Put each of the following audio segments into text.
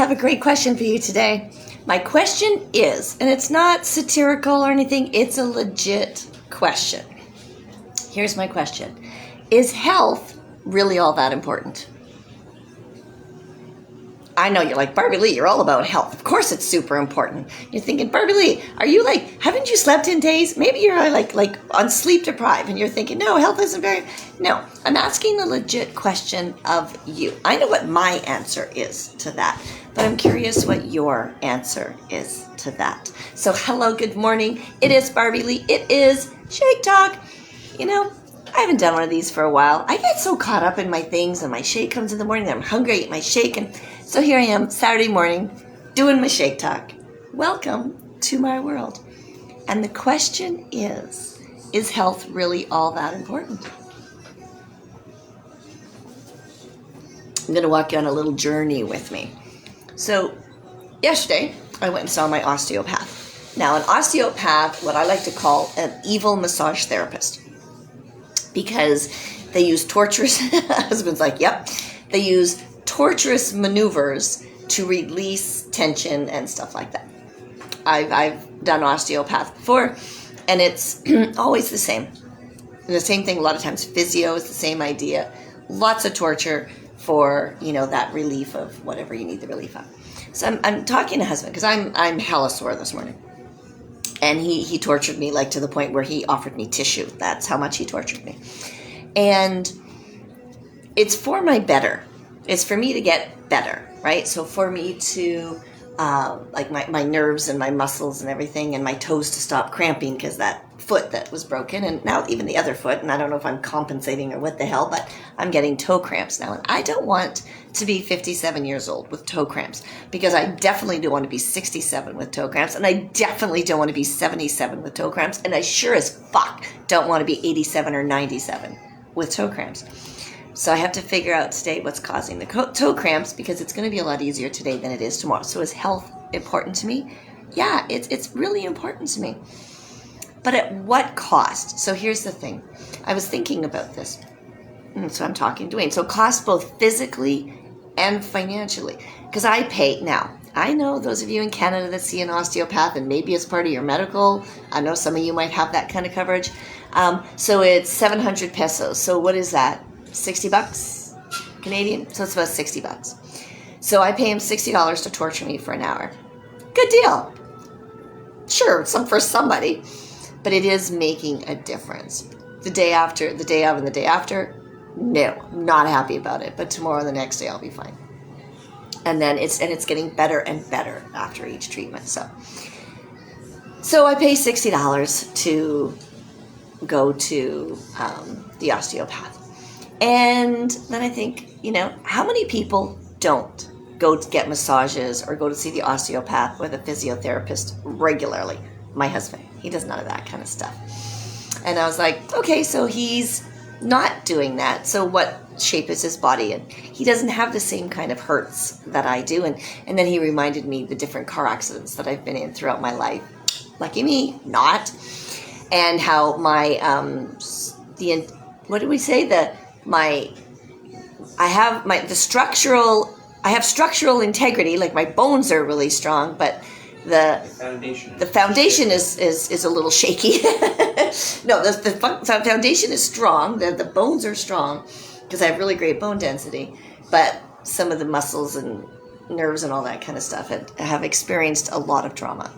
have a great question for you today. My question is, and it's not satirical or anything, it's a legit question. Here's my question. Is health really all that important? I know you're like, Barbie Lee, you're all about health. Of course it's super important. You're thinking, Barbie Lee, are you like, haven't you slept in days? Maybe you're like on sleep deprived and you're thinking, no, health isn't very... No, I'm asking a legit question of you. I know what my answer is to that, but I'm curious what your answer is to that. So hello, good morning. It is Barbie Lee. It is Shake Talk. You know, I haven't done one of these for a while. I get so caught up in my things and my shake comes in the morning and I'm hungry, I eat my shake, and so here I am, Saturday morning, doing my Shake Talk. Welcome to my world. And the question is health really all that important? I'm going to walk you on a little journey with me. So yesterday, I went and saw my osteopath. Now, an osteopath, what I like to call an evil massage therapist, because they use torturous, husband's like, yep, they use torturous maneuvers to release tension and stuff like that. I've done osteopath before, and it's always the same. And the same thing a lot of times. Physio is the same idea. Lots of torture for, that relief of whatever you need the relief of. So I'm talking to husband because I'm hella sore this morning. And he tortured me like to the point where he offered me tissue. That's how much he tortured me. And it's for my better. It's for me to get better, right? So for me to, like my nerves and my muscles and everything and my toes to stop cramping because that foot that was broken, and now even the other foot, and I don't know if I'm compensating or what the hell, but I'm getting toe cramps now. And I don't want to be 57 years old with toe cramps, because I definitely don't want to be 67 with toe cramps, and I definitely don't want to be 77 with toe cramps, and I sure as fuck don't want to be 87 or 97 with toe cramps. So I have to figure out today what's causing the toe cramps, because it's going to be a lot easier today than it is tomorrow. So is health important to me? Yeah, it's really important to me. But at what cost? So here's the thing. I was thinking about this. So I'm talking to Dwayne. So cost both physically and financially. Because I pay now. I know those of you in Canada that see an osteopath, and maybe it's part of your medical. I know some of you might have that kind of coverage. So it's 700 pesos. So what is that? 60 bucks Canadian? So it's about 60 bucks. So I pay him $60 to torture me for an hour. Good deal. Sure, for somebody. But it is making a difference. The day after, the day of, and the day after, no, I'm not happy about it. But tomorrow and the next day I'll be fine. And then it's getting better and better after each treatment. So I pay $60 to go to the osteopath. And then I think, how many people don't go to get massages or go to see the osteopath or the physiotherapist regularly? My husband, he does none of that kind of stuff. And I was like, okay, so he's not doing that. So what shape is his body in? He doesn't have the same kind of hurts that I do. And then he reminded me the different car accidents that I've been in throughout my life. Lucky me, not. And how my, what did we say? I have structural integrity, like my bones are really strong, but the foundation is a little shaky. No, the foundation is strong. The bones are strong because I have really great bone density, but some of the muscles and nerves and all that kind of stuff have experienced a lot of trauma.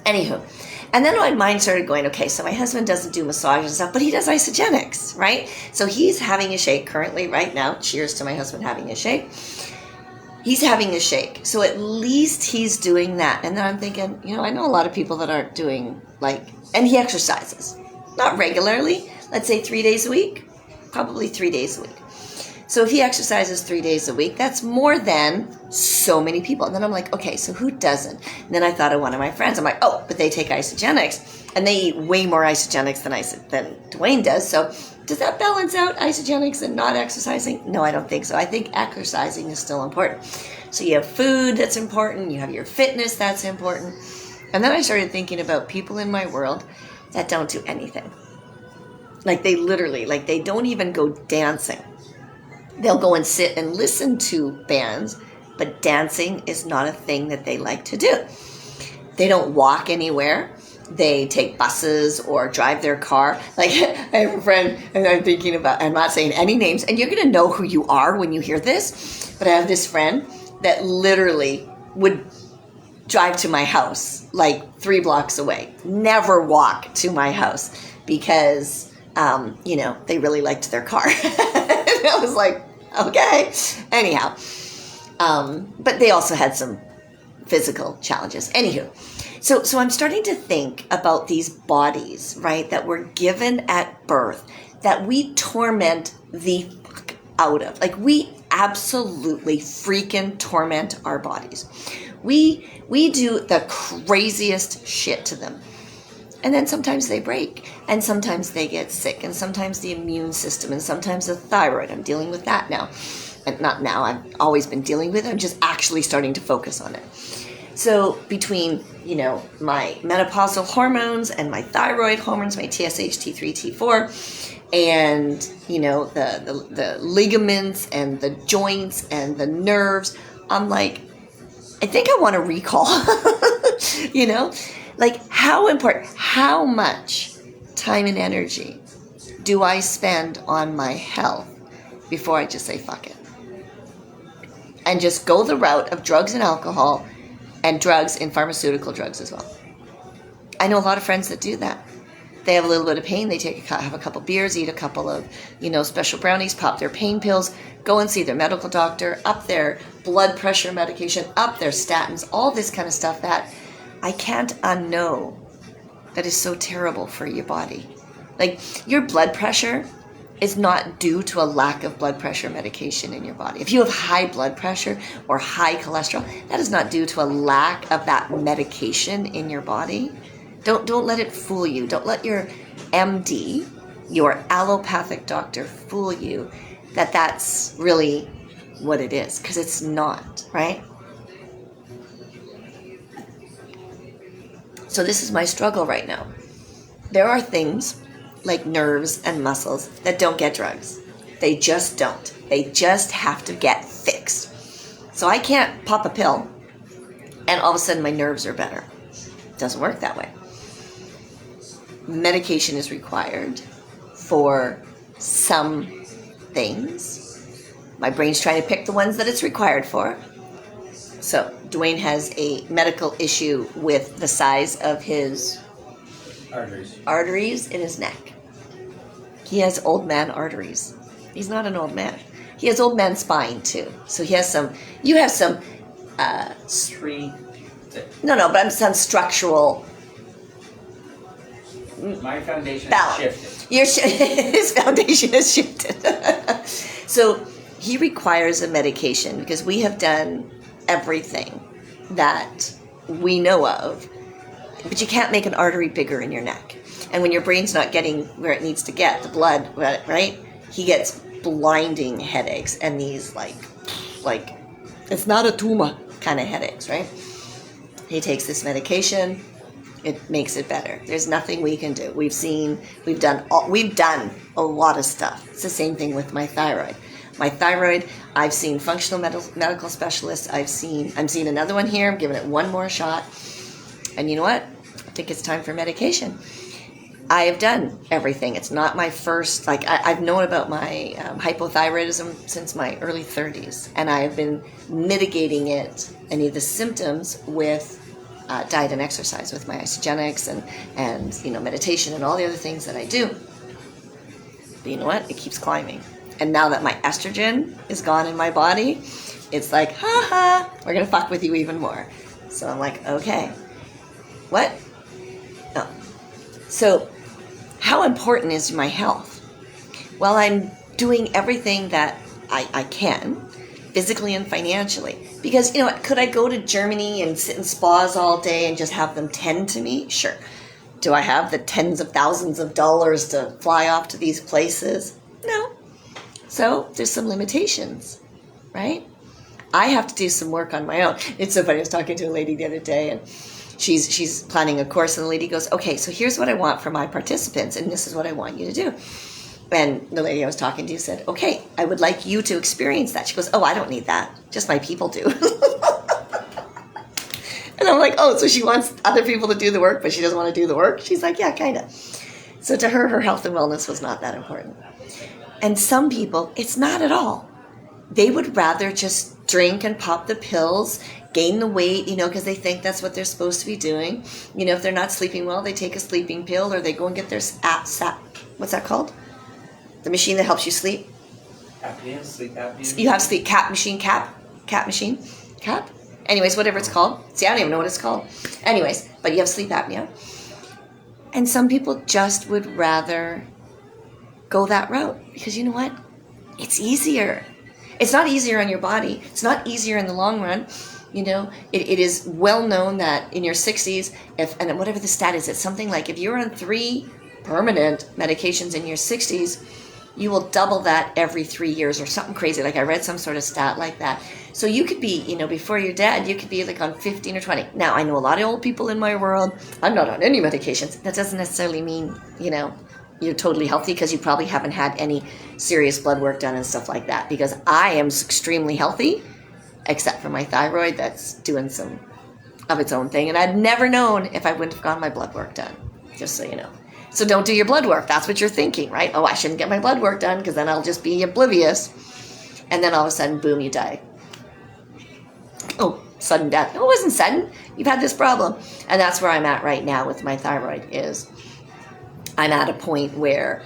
Anywho, and then my mind started going, okay, so my husband doesn't do massage and stuff, but he does isogenics, right? So he's having a shake currently right now. Cheers to my husband having a shake. He's having a shake. So at least he's doing that. And then I'm thinking, I know a lot of people that aren't doing and he exercises. Not regularly, let's say 3 days a week, probably 3 days a week. So if he exercises 3 days a week, that's more than so many people. And then I'm like, okay, so who doesn't? And then I thought of one of my friends. I'm like, oh, but they take isogenics. And they eat way more isogenics than Dwayne does. So does that balance out isogenics and not exercising? No, I don't think so. I think exercising is still important. So you have food that's important. You have your fitness that's important. And then I started thinking about people in my world that don't do anything. They literally, they don't even go dancing. They'll go and sit and listen to bands, but dancing is not a thing that they like to do. They don't walk anywhere. They take buses or drive their car. Like, I have a friend, and I'm not saying any names, and you're going to know who you are when you hear this, but I have this friend that literally would drive to my house like 3 blocks away, never walk to my house because, they really liked their car. And I was like, okay. Anyhow, but they also had some physical challenges. Anywho, so I'm starting to think about these bodies, right, that were given at birth that we torment the fuck out of. Like, we absolutely freaking torment our bodies. We do the craziest shit to them. And then sometimes they break, and sometimes they get sick, and sometimes the immune system, and sometimes the thyroid. I'm dealing with that now. And not now, I've always been dealing with it. I'm just actually starting to focus on it. So between, my menopausal hormones and my thyroid hormones, my TSH, T3, T4, and, the ligaments and the joints and the nerves, I'm like, I think I want to recall, like how much time and energy do I spend on my health before I just say fuck it and just go the route of drugs and alcohol and drugs and pharmaceutical drugs as well. I know a lot of friends that do that. They have a little bit of pain, they have a couple beers, eat a couple of, special brownies, pop their pain pills, go and see their medical doctor, up their blood pressure medication, up their statins, all this kind of stuff that I can't unknow that is so terrible for your body. Like, your blood pressure is not due to a lack of blood pressure medication in your body. If you have high blood pressure or high cholesterol, that is not due to a lack of that medication in your body. Don't let it fool you. Don't let your MD, your allopathic doctor, fool you that that's really what it is, because it's not, right? So this is my struggle right now. There are things like nerves and muscles that don't get drugs. They just don't. They just have to get fixed. So I can't pop a pill and all of a sudden my nerves are better. It doesn't work that way. Medication is required for some things. My brain's trying to pick the ones that it's required for. So Dwayne has a medical issue with the size of his arteries in his neck. He has old man arteries. He's not an old man. He has old man spine too. So he has some, you have some, but some structural. My foundation has shifted. His foundation has shifted. So he requires a medication because we have done everything that we know of, but you can't make an artery bigger in your neck. And when your brain's not getting where it needs to get, the blood, right? He gets blinding headaches and these like it's not a tumor kind of headaches, right? He takes this medication. It makes it better. There's nothing we can do. We've done a lot of stuff. It's the same thing with my thyroid. My thyroid, I've seen functional medical specialists. I'm seeing another one here. I'm giving it one more shot. And you know what? I think it's time for medication. I have done everything. It's not my first, I've known about my hypothyroidism since my early 30s. And I have been mitigating it, any of the symptoms, with diet and exercise, with my isogenics and meditation and all the other things that I do. But you know what? It keeps climbing. And now that my estrogen is gone in my body, it's like, we're going to fuck with you even more. So I'm like, okay. What? No. So how important is my health? Well, I'm doing everything that I can, physically and financially. Because, could I go to Germany and sit in spas all day and just have them tend to me? Sure. Do I have the tens of thousands of dollars to fly off to these places? No. So there's some limitations, right? I have to do some work on my own. It's so funny. I was talking to a lady the other day, and she's planning a course, and the lady goes, okay, so here's what I want for my participants, and this is what I want you to do. And the lady I was talking to said, okay, I would like you to experience that. She goes, oh, I don't need that. Just my people do. And I'm like, oh, so she wants other people to do the work, but she doesn't want to do the work? She's like, yeah, kind of. So to her, her health and wellness was not that important. And some people, it's not at all. They would rather just drink and pop the pills, gain the weight, because they think that's what they're supposed to be doing. If they're not sleeping well, they take a sleeping pill, or they go and get their what's that called? The machine that helps you sleep. Apnea, sleep apnea. You have sleep cap machine. Anyways, whatever it's called. See, I don't even know what it's called. Anyways, but you have sleep apnea. And some people just would rather go that route because you know what? It's easier. It's not easier on your body. It's not easier in the long run. It is well known that in your 60s, and whatever the stat is, it's something like if you're on 3 permanent medications in your 60s, you will double that every 3 years or something crazy. Like I read some sort of stat like that. So you could be, before you're dead, you could be like on 15 or 20. Now, I know a lot of old people in my world. I'm not on any medications. That doesn't necessarily mean, you're totally healthy because you probably haven't had any serious blood work done and stuff like that. Because I am extremely healthy, except for my thyroid that's doing some of its own thing. And I'd never known if I wouldn't have gotten my blood work done, just so you know. So don't do your blood work. That's what you're thinking, right? Oh, I shouldn't get my blood work done because then I'll just be oblivious. And then all of a sudden, boom, you die. Oh, sudden death. No, it wasn't sudden. You've had this problem. And that's where I'm at right now with my thyroid is I'm at a point where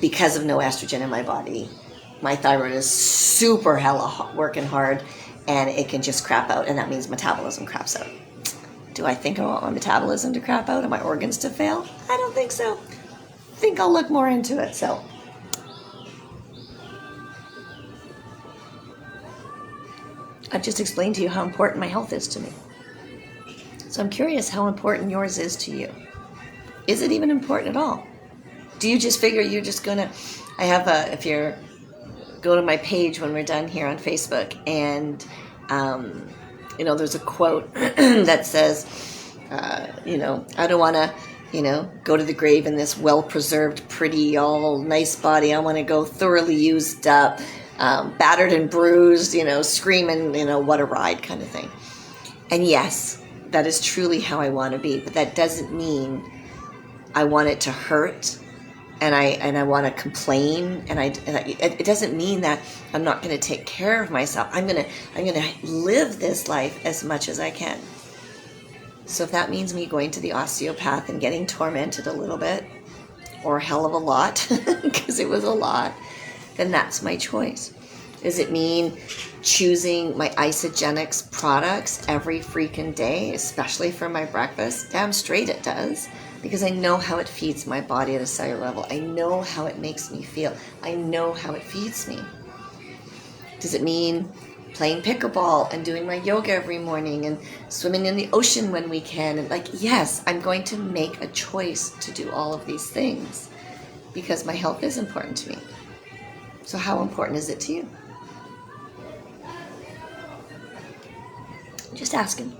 because of no estrogen in my body, my thyroid is super hella working hard and it can just crap out. And that means metabolism craps out. Do I think I want my metabolism to crap out and my organs to fail? I don't think so. I think I'll look more into it. So I've just explained to you how important my health is to me. So I'm curious how important yours is to you. Is it even important at all? Do you just figure you're just going to... if you're... Go to my page when we're done here on Facebook and... there's a quote that says, I don't want to, go to the grave in this well-preserved, pretty, all nice body. I want to go thoroughly used up, battered and bruised, screaming, what a ride kind of thing. And yes, that is truly how I want to be. But that doesn't mean I want it to hurt and I want to complain, it doesn't mean that I'm not going to take care of myself. I'm going to live this life as much as I can. So if that means me going to the osteopath and getting tormented a little bit, or a hell of a lot, because it was a lot, then that's my choice. Does it mean choosing my Isogenics products every freaking day, especially for my breakfast? Damn straight it does. Because I know how it feeds my body at a cellular level. I know how it makes me feel. I know how it feeds me. Does it mean playing pickleball and doing my yoga every morning and swimming in the ocean when we can? And yes, I'm going to make a choice to do all of these things because my health is important to me. So how important is it to you? Just asking.